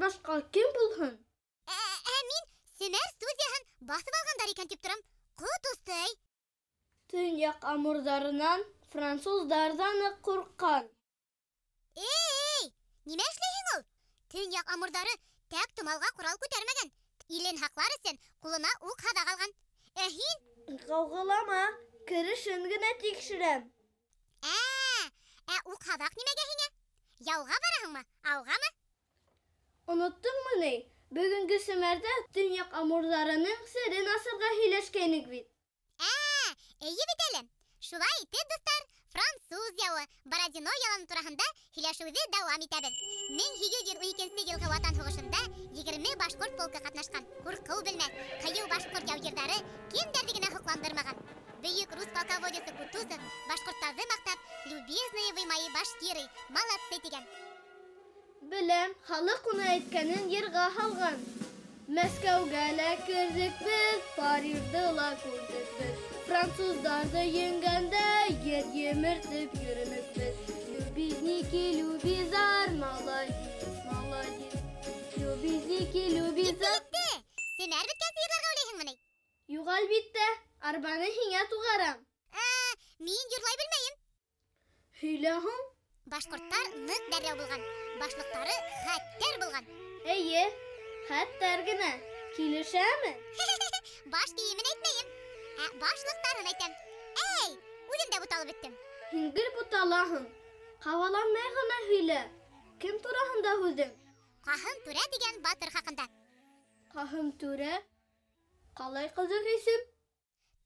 башка ким булһын? Мин Семер студияһын басып алгандар икән дип торам. Кут устай. Төньяк Амурдарынан француздардан курккан. Эй, нимә эшләйһең ул? Төньяк Амурдары тәк томалга курал күтәрмәгән. Илен хаклар өчен кулына ук хадак алган. Һин Каугалама, керешен генә тикшерәм. Ук хадак нимәгә һиңә? Яуга бараһыңмы? Аугамы? Оныттыңмы ни? Бүгенге Семәрдә Төньяк Амурдарының серен асырга һөйләшкәнек бит. Әйе бит әле. Шулай итеп, дуслар, француз явы Бородино яланы тураһында һөйләшүне дәвам итәбез. 1812 елгы Ватан сугышында 20 башкорт полкы катнашкан. Куркыу белмәс, кыю башкорт яугирлары кемдерди генә хукландырмаган. Бөек рус полководесы Кутузов башкортларны мактап, любезные вы мои башкиры, молодцы дигән. Беләм, халык уны әйткәнен йырга һалган. Мәскәүгә лә кердек без, Парижда ла күрдек без. Француздарды еңгәндә ер емертеп йөрөнек без. Любезники, любизар, молодец, молодец. Любезники, любизар. Семәр биткән йырларга уйлыйһыңмы ни? Юк, әлбиттә, арбаны һиңә тугарам. Мин йырлай белмәйем. Һөйлә һуң. Башкортлар нык дәррәү булган. Башлыктары хәттәр булган. Әйе, хәттәр генә. Килешәме? Баш киемен әйтмәйем. Башлыктарын әйтәм. Үзем дә буталып беттем. Һин гел буталаһың. Каваламай гына һөйлә. Кем тураһында һүзең? Каһым түрә дигән батыр хакында. Каһым түрә? Калай кызык исем?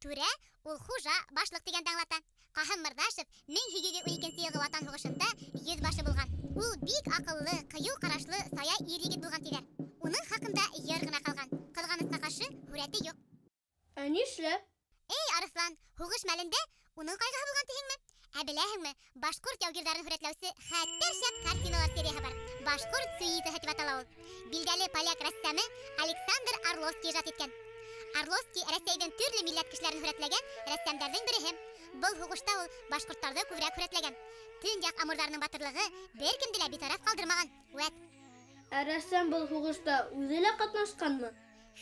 Түрә ул хуҗа, башлык дигәнде аңлата. Каһым Мырдашев 1812 елгы Ватан сугышында йөзбашы булган. Ул бик акыллы, кыю карашлы сая ир-егет булган диләр. Уның хакында йыр гына калган. Кылганысына каршы хүрәте юк. Нишләп? Арыслан, хугыш мәлендә уның кайгыһы булган тиһеңме? Беләһеңме, башкорт яугирларын хүрәтләүсе хәттәр шәп картиналар серияһы бар. Башкорт суиты дип атала ул. Билдәле поляк рәссамы Александр Орловский иҗат иткән. Орловский Рәсәйдән төрле милләт кешеләрен хүрәтләгән рәссамнарның береһе. Был хугышта ул башкортларны күбрәк хүрәтләгән. Төньяк Амурдарның батырлыгы беркемде лә битараф калдырмаган. Рәссам был хугышта үзе лә катнашканмы?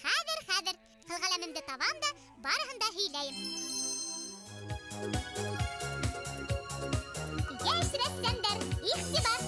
Хәзер кылгаләмемде табам да барыһын да һөйләйем. Яшь рәссамдар, игътибар!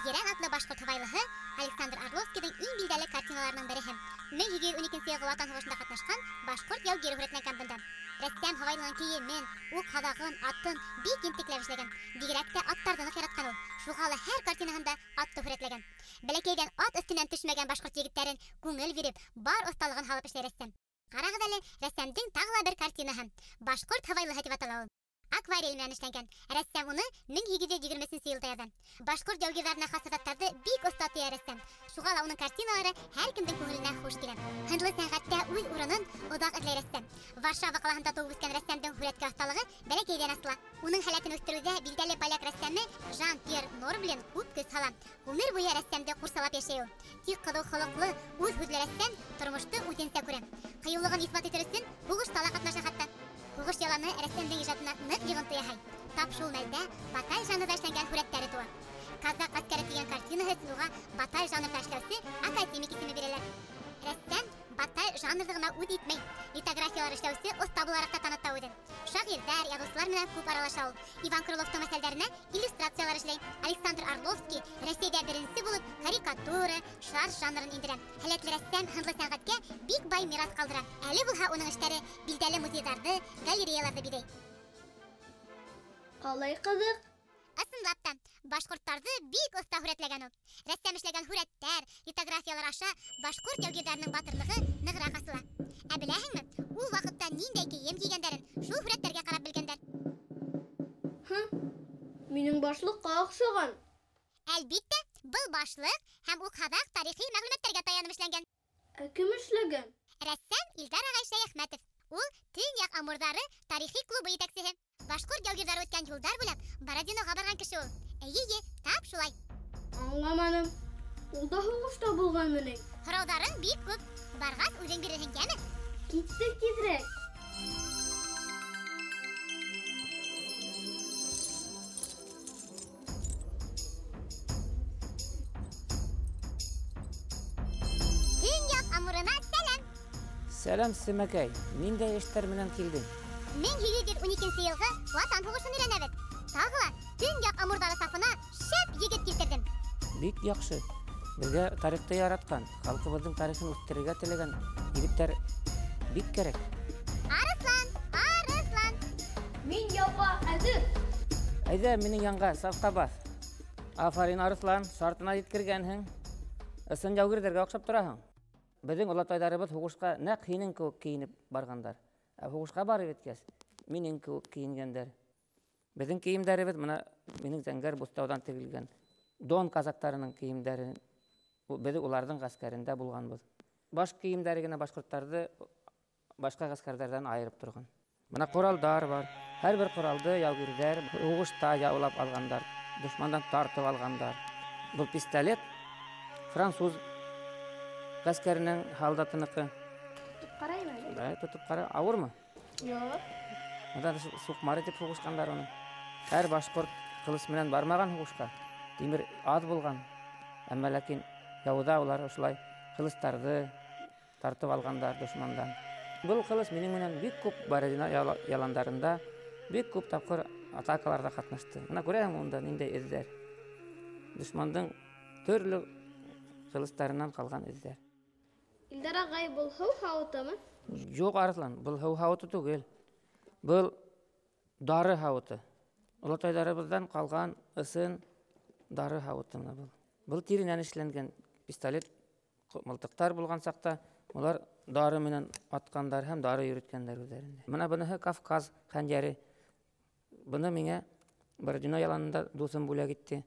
Ерән атлы башкорт һавайлыһы Александр Орловскийдің иң билдәле картиналарының береһе. 1812 елгы Ватан сугышында катнашкан башкорт яугиры хүрәтләнгән бында. Рәссам һавайлыгын киемен, ук хадагын, атын бик интекләп эшләгән. Бигрәк тә аттарны яраткан ул. Шуга ла һәр картинаһында атты хүрәтләгән. Бәләкәйдән ат өстеннән төшмәгән башкорт егетләрен күңел биреп, бар осталыгын халып эшләр рәссам. Карагыз әле, рәссамдың тагы бер картинаһы. Башкорт һавайлыһы дип атала ул. Акварель белән эшләнгән. Рәссам уны 1820 елда язган. Башкорт яугирларына хас сыйфатларны бик оста тоя рәссам. Шуга ла уның картиналары һәркемнең күңеленә хуш килә. Хындлы сәнгатьтә үз урынын озак эзләй рәссам. Варшава калаһында туып үскән рәссамның хүрәткә осталыгы бәләкәйдән асыла. Уның һәләтен үстерүдә билдәле поляк рәссамы Жан-Пьер Норблен күп көч сала. Гомер буе рәссамды курсалап яшәй ул. Тик кылу холыклы, үз һүзле рәссам тормышты үзенсә күрә. Кыюлыгын исбат итер өчен хугышта ла катнаша хәтта. Хугыш яланы рәссамның иҗатына нык йогынты яһай. Тап шул мәлдә батай жанрында эшләнгән хүрәтләре туа. Казак аскәре дигән картинаһы сынуга батай жанрында эшләүче академик исеме бирәләр. Рәссам батай жанрлыгына үз итмәй, литографиялар эшләүче оста буларак та таныта үзен. Шагыйрьләр, язучылар белән күп аралаша ул. Иван Крыловның мәсьәләләренә иллюстрациялар эшләй. Александр Орловский Россиядә беренче булып карикатура, шарж жанрын индерә. Һәләтле рәссам хындлы сәнгатькә бик бай мирас калдыра. Әле булһа уның эшләре билдәле музейларда, галереяларда бирә. Калай кызык. Ысынлап та, башкортларны бик оста хүрәтләгән ул. Рәссам эшләгән хүрәттәр, литографиялар аша башкорт яугирләренең батырлыгы ныграк асыла. Беләһеңме, ул вакытта ниндәй кием кигәннәрен шул хүрәттәргә карап белгәннәр. Минең башлыкка охшаган. Әлбиттә, был башлык һәм ук хадак тарихи мәгълүматларга таянып эшләнгән. Кем эшләгән? Рәссам Илдар агай Шәяхмәтов. Ул Төньяк Амурдары тарихи клубы итәкчесе. Башкорт яугирлары үткән юлдар буйлап Бородинога барган кеше ул. Әйе, тап шулай. Аңламадым. Ул да хугышта булганмыни? Һораударың бик күп. Баргас үзең бирерһең кеме? Киттек тизрәк. Төньяк Амурына сәлам. Сәлам, Симәкәй. Ниндәй эштәр менән килдең? 1812 елгы Ватан һугышын өйрәнәбез. Тагы ла Төньяк Амурдагы сафына шәп егет килтердем. Бик яхшы. Безгә тарихты яраткан, халкыбызның тарихын үстерергә теләгән егетләр бик кирәк. Арыслан. Мин яуга әзер. Әйдә, минең янга сафка бас. Афарин, Арыслан, шартына җиткергәнһең. Ысын яугирдәргә охшап тораһың. Безнең олатайларыбыз һугышка нәкъ һинең кеүек киенеп баргандар. Ә һугышка барып еткәч, минең кеүек киенгәннәр. Безнең киемдәребез менә минең зәңгәр бустаудан тегелгән. Дон казактарының киемдәре. Без уларның гаскәрендә булганбыз. Баш киемдәре генә башкортларны башка гаскәрләрдән айырып торган. Менә коралдар бар. Һәр бер коралды яугирдәр һугышта яулап алгандар, душмандан тартып алгандар. Бу пистолет француз гаскәренең солдатыныкы. Караймы? Да, тотып кара, авырмы? Юк. Монда сукмары дип һугышкандар аны. Һәр башкорт кылыч менән бармаган һугышка. Тимер аз булган. Әмма ләкин яуда улар ошлай кылычтарды тартып алгандар душмандан. Бу кылыч минең менән бик күп Бородино яландарында, бик күп тапкыр атакаларда катнашты. Менә күрәһең монда ниндәй эзләр. Душмандың төрле кылычтарыннан калган эзләр. Илдар агай бул һау һавытымы? Юк, Арыслан, бул һау һавыты түгел. Бул дары һавыты. Олатайларыбыздан калган ысын дары һавыты менә бул. Бул тиреннән эшләнгән пистолет мылтыктар булган сакта, улар дары менән аткандар һәм дары йөрткәннәр үзләрендә. Менә буны Кавказ хәнҗәре. Буны миңа Бородино яланында дусым бүләк итте.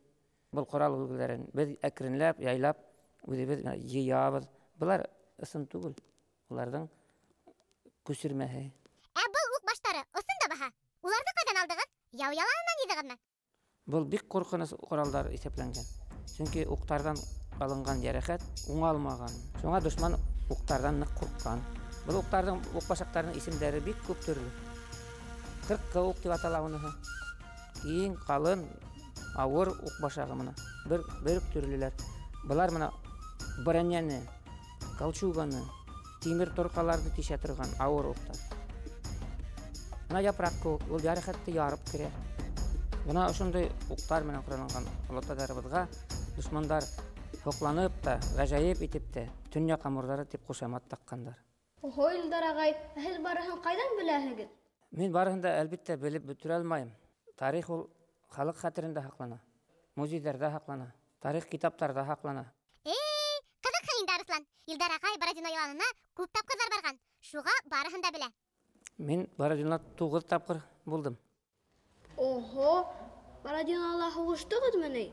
Бул корал үлгеләрен без әкренләп, яйлап, үзебез җыябыз. Булар ысын түгел. Уларның күчермәһе. Бул ук баштары ысын да баһа. Уларны кайдан алдыгыз? Яу яланнан йыдыгызмы? Бул бик коркыныч коралдар исәпләнгән. Чөнки уктардан алынган ярәхәт уңалмаган. Шуңа душман уктардан нык курккан. Бул уктарның укбашактарының исемләре бик күп төрле. 40 ук дип атала уныһы. Киң, калын, авыр укбашагы менә. Бер төрлеләр. Булар менә броньяны, калчуганы, тимер торкаларды тишә торган авыр уктар. Менә япракка ул ярәхәтте ярып керә. Бuna ошондай уктар менән куралган олатайларыбызга душмандар хокланып та, гаҗайып итеп тә Төньяк Амурдары дип кушамат таккандар. Ого, Илдар агай, сез барыһын кайдан беләһегез? Мин барыһын да әлбәттә белеп бетерә алмыйм. Тарих ул халык хәтерендә саклана. Музейларда саклана, тарих китапларда саклана. Кызык инде Арыслан. Илдар агай Бородино яланына күп тапкырлар барган. Шуга барыһын да белә. Мин Бородино 9 тапкыр булдым. Ого, Бородинола һугыштыгызмы ни?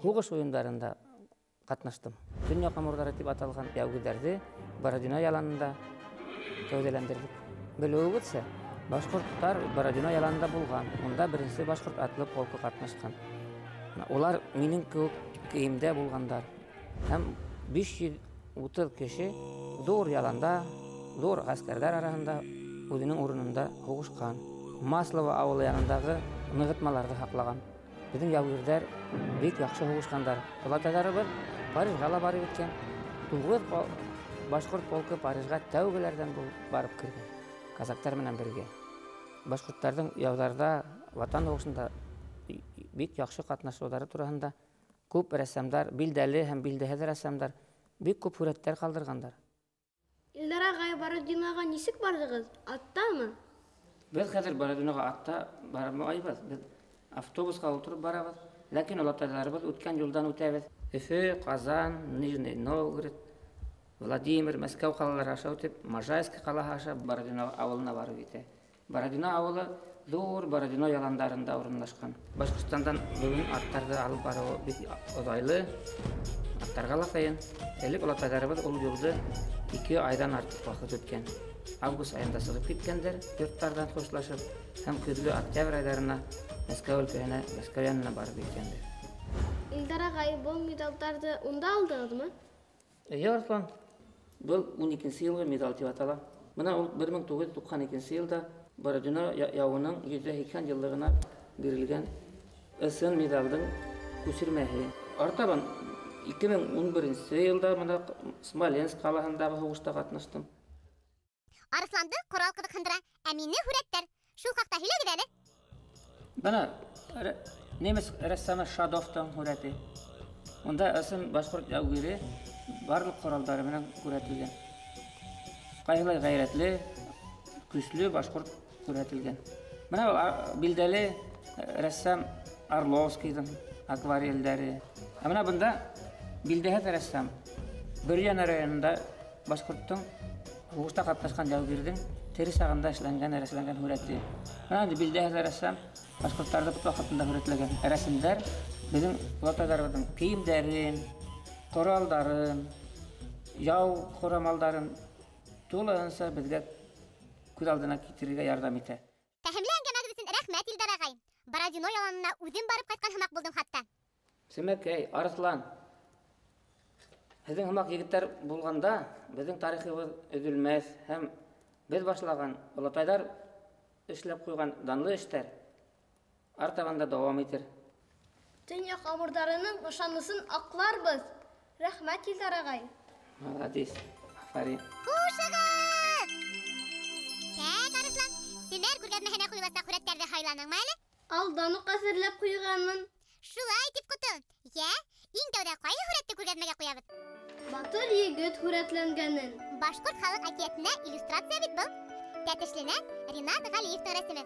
Һугыш уендарында катнаштым. Төньяк Амурдары дип аталган яугирләрне Бородино яланында кәүдәләндердек. Белүегезчә, башкортлар Бородино яланында булган. Монда беренче башкорт атлы полкы катнашкан. Улар минең кеүек киемдә булгандар. Һәм 530 кеше зур яланда, зур гаскәрләр арасында үзенең урынында һугышкан. Маслова авылы янындагы ныгытмаларда саклаган. Безнең яугирләр бик яхшы һугышкандар. Олатайларыбыз Парижга ла барып киткән. 9 башкорт полкы Парижга тәүгеләрдән барып кергән. Казактар менән бергә. Башкортларның яуларда, Ватан һугышында бик яхшы катнашулары турында күп рәссамдар, билдәле һәм билдәһез рәссамдар бик күп сурәтләр калдыргандар. Илдар агай, Бородинога нисек бардыгыз? Аттамы? Без хәзер Бородинога атта бармыйбыз. Без автобуска утырып барабыз. Ләкин олатайларыбыз үткән юлдан үтәбез. Өфе, Казан, Нижний Новгород, Владимир, Мәскәү калалары аша үтеп, Можайск калаһы аша Бородино авылына барып җитә. Бородино авылы зур Бородино яландарында урынлашкан. Башкортстандан бүген аттарды алып бару бик озайлы. Аттарга ла кыен. Элек олатайларыбыз ул юлды 2 айдан артык вакыт үткән. Август айында сыгып киткәндер, йорттардан хушлашып, һәм көзге октябрь айларына Мәскәү өлкәһенә, Мәскәү янына барып киткәндер. Илдар агай, бу медальләрне унда алдыгызмы? Арыслан, Бұл 12-нче елғы медаль дип атала. Менә ул 1992 елда Бородино яуының 180 еллыгына бирелгән сын медальдың күчермәһе. Артабан 2011 елда менә Смоленск каласындагы сугышта катнаштым. Арысланды корал кыдыкындыра, ә мине хүрәттәр. Шул хакта һөйләгез әле. Бана немец рәссамы Шадовтың хүрәте. Онда сын башкорт яугире барлык коралдары менән күрәтелгән. Кайгылы гайрәтле, көчле башкорт күрәтелгән. Менә билдәле рәссам Орловскийдың акварельдәре. Менә бunda билдәһе рәссам Бөрьян районында башкорттың сугышта катнашкан яугирдең тери сагында эшләнгән рәсемләнгән хүрәте. Менә билдәһе рәссам башкортларда бу вакытында хүрәтләгән рәсемнәр безнең ватандарыбызның киемдәрен, коралдарын, яу корамалдарын тулысынча безгә күз алдына китерергә ярдәм итә. Тәһмиле әңгәмәгез өчен рәхмәт, Илдар агай. Бородино яланына үзем барып кайткан һымак булдым хатта. Сәмәкәй, Арыслан. Һезнең һымак егетләр булганда, безнең тарихыбыз өҙөлмәс һәм без башлаган олатайлар эшләп куйган данлы эштәр артабанда дәвам итер. Төньяк амурдарының ышанысын акларбыз. Рәхмәт, Илдар агай. Молодец. Афарин. Хушыгыз! Тәк, Арыслан, силәр күргәзмәһенә куйбаса хүрәттәрҙе һайланыңмы әле? Алдан ук әзерләп куйганмын. Шулай дип кутым. Я, иң тәүҙә ҡайһы һүрәтте күргәҙмәгә ҡуябыҙ? Батыр егет һүрәтләнгәнен. Башҡорт халыҡ әкиәтенә иллюстрация бит был. Тәтешленән Ринат Ғалиевтың рәсеме.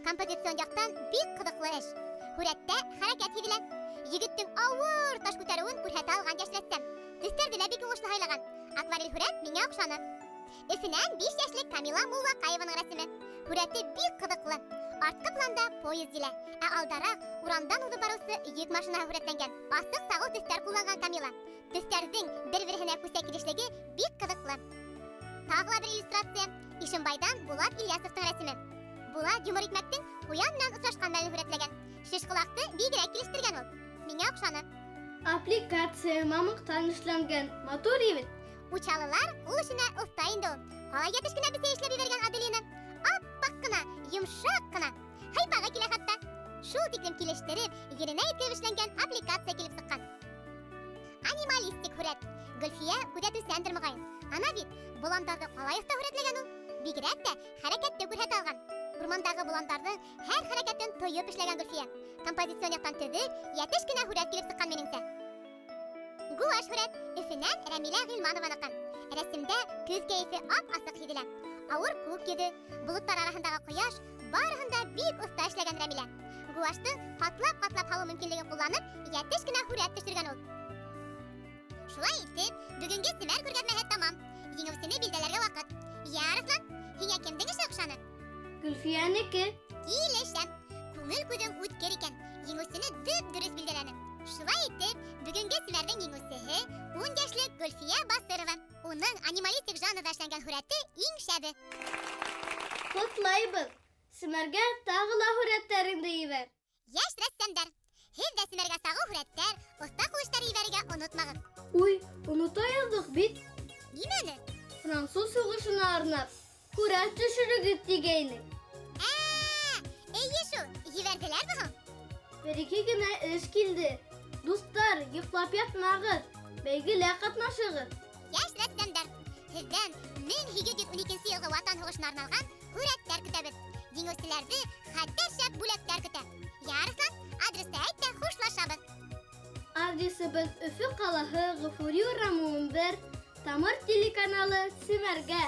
Композицион яҡтан бик ҡыҙыҡлы эш. Һүрәттә хәрәкәт һиҙелә. Егеттең ауыр таш күтәреүен күрһәтә алған йәшләттән. Төҫтәрҙе лә бик уңышлы һайлаған. Акварель һүрәт миңә оҡшаны. Өфөнән 5 йәшлек Камила Муллаҡаеваның рәсеме. Һүрәте бик ҡыҙыҡлы. Артҡы планда поезд елә, ә алдараҡ урамдан уҙып барыусы йөк машинаһы һүрәтләнгән. Асыҡ сағыу төҫтәр ҡулланған Камила. Төҫтәрҙең бер-береһенә күсә килешлеге бик ҡыҙыҡлы. Тағы ла бер иллюстрация. Ишембайдан Булат Ильясовтың рәсеме. Булат Юмор Икмәктең ҡуян менән осрашҡан мәлен һүрәтләгән. Шишҡылаҡты бигерәк килештергән ул. Миңә оҡшаны. Аппликация мамыҡтан эшләнгән. Матур егет. Учалылар ул эшенә оҫта инде ул. Ҡалай йәтеш кенә бесәй эшләп ебәргән Аделина. Аппаҡ ҡына, йомшаҡ ҡына. Һайпаға килә хатта. Шул тиклем килештереп, еренә еткереп эшләнгән аппликация килеп сыҡҡан. Анималистик һүрәт. Гөлфиә күҙәтеүсәндер моғайын. Ана бит, боландарҙы ҡалай оҫта һүрәтләгән ул. Бигерәк тә хәрәкәтте күрһәтә алған. Урмандағы боландарҙың һәр хәрәкәтен тойоп эшләгән Гөлфиә. Композицион яҡтан төҙөк, йәтеш кенә һүрәт килеп сыҡҡан минеңсә. Гуаш һүрәт Өфөнән Рәмилә Ғилманованыҡы. Рәсемдә көҙ кәйефе ап-асыҡ һиҙелә. Ауыр күк йөҙө, болоттар араһындағы ҡояш, барыһында бик оҫта эшләгән Рәмилә. Гуашты ҡатлап-ҡатлап һалыу мөмкинлеген ҡулланып, йәтеш кенә һүрәт төшөргән ул. Шулай итеп, бөгөнгө Семәр күргәҙмәһе тамам. Еңеүсене билдәләргә ваҡыт. Я, Арыслан, һиңә кемдең эше оҡшаны? Гөлфиәнеке. Килешәм. Күңел күҙең үткер икән. Еңеүсене дөп-дөрөҫ билдәләне. Шулай итеп, бөгөнгө Семәрҙең еңеүсеһе 10 йәшлек Гөлфиә Басырова. Уның анималистик жанрда эшләнгән һүрәте иң шәбе. Ҡотлайбыҙ. Семәргә тағы ла һүрәттәреңде ебәр. Йәш рәссамдар, һеҙ дә Семәргә сағыу һүрәттәр, оҫта ҡулыштар ебәрергә онотмағыҙ. Уй, онота яҙҙыҡ бит. Нимәне? Француз һуғышына арнап, һүрәт төшөрөгөҙ тигәйнек. Эйе шул, ебәрҙеләрме һуң? Бер-ике генә эш килде. Дуҫтар, йоҡлап ятмағыҙ. Бәйгелә ҡатнашығыҙ. Йәш рәссамдар, һеҙҙән 1812 йылғы Ватан һуғышына арналған һүрәттәр көтәбеҙ. Еңеүселәрҙе хәтәр шәп бүләктәр көтә. Я, Арыслан, адресты әйт тә хушлашабыҙ. Адресыбыҙ Өфө ҡалаһы, Ғафури урамы 11, Тамыр телеканалы, Семәргә.